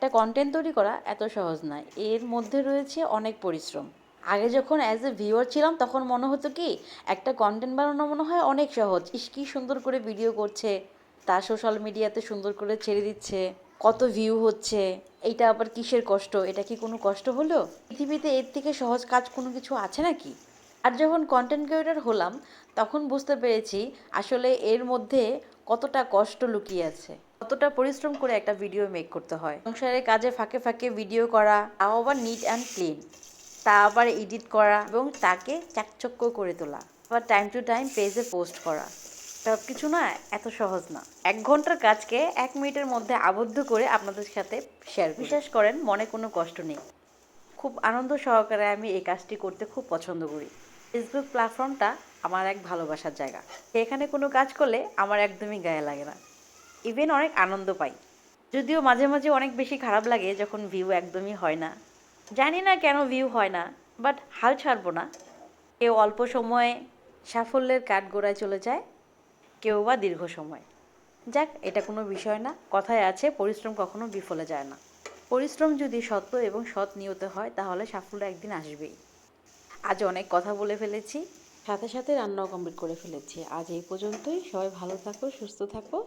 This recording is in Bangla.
একটা কন্টেন্ট তৈরি করা এত সহজ নয়, এর মধ্যে রয়েছে অনেক পরিশ্রম। আগে যখন অ্যাজ এ ভিউয়ার ছিলাম তখন মনে হতো কি একটা কন্টেন্ট বানানো মনে হয় অনেক সহজ, ইস কি সুন্দর করে ভিডিও করছে, তা সোশ্যাল মিডিয়াতে সুন্দর করে ছেড়ে দিচ্ছে, কত ভিউ হচ্ছে, এইটা আবার কিসের কষ্ট, এটা কি কোনো কষ্ট হলো? পৃথিবীতে এর থেকে সহজ কাজ কোনো কিছু আছে নাকি? আর যখন কন্টেন্ট ক্রিয়েটর হলাম তখন বুঝতে পেরেছি আসলে এর মধ্যে কতটা কষ্ট লুকিয়ে আছে, কতটা পরিশ্রম করে একটা ভিডিও মেক করতে হয়। সংসারের কাজে ফাঁকে ফাঁকে ভিডিও করা, তাও আবার নিট অ্যান্ড ক্লিন, তা আবার এডিট করা এবং তাকে চাকচক্য করে তোলা, আবার টাইম টু টাইম পেজে পোস্ট করা, সব কিছু না এত সহজ না। 1 ঘন্টার কাজকে 1 মিনিটের মধ্যে আবদ্ধ করে আপনাদের সাথে শেয়ার করি। বিশ্বাস করেন মনে কোনো কষ্ট নেই, খুব আনন্দ সহকারে আমি এই কাজটি করতে খুব পছন্দ করি। ফেসবুক প্ল্যাটফর্মটা আমার এক ভালোবাসার জায়গা, এখানে কোনো কাজ করলে আমার একদমই গায়ে লাগে না, ইভেন অনেক আনন্দ পাই। যদিও মাঝে মাঝে অনেক বেশি খারাপ লাগে যখন ভিউ একদমই হয় না, জানি না কেন ভিউ হয় না, বাট হাল ছাড়বো না। কেউ অল্প সময়ে সাফল্যের কাঠগড়ায় চলে যায়, কেউ বা দীর্ঘ সময়। যাক, এটা কোনো বিষয় না, কথায় আছে পরিশ্রম কখনো বিফলে যায় না। পরিশ্রম যদি সত্য এবং সৎ নিয়ত হয় তাহলে সাফল্য একদিন আসবেই। আজ অনেক কথা বলে ফেলেছি, সাথে সাথে রান্নাও কমপ্লিট করে ফেলেছি। আজ এই পর্যন্তই, সবাই ভালো থাকো, সুস্থ থাকো।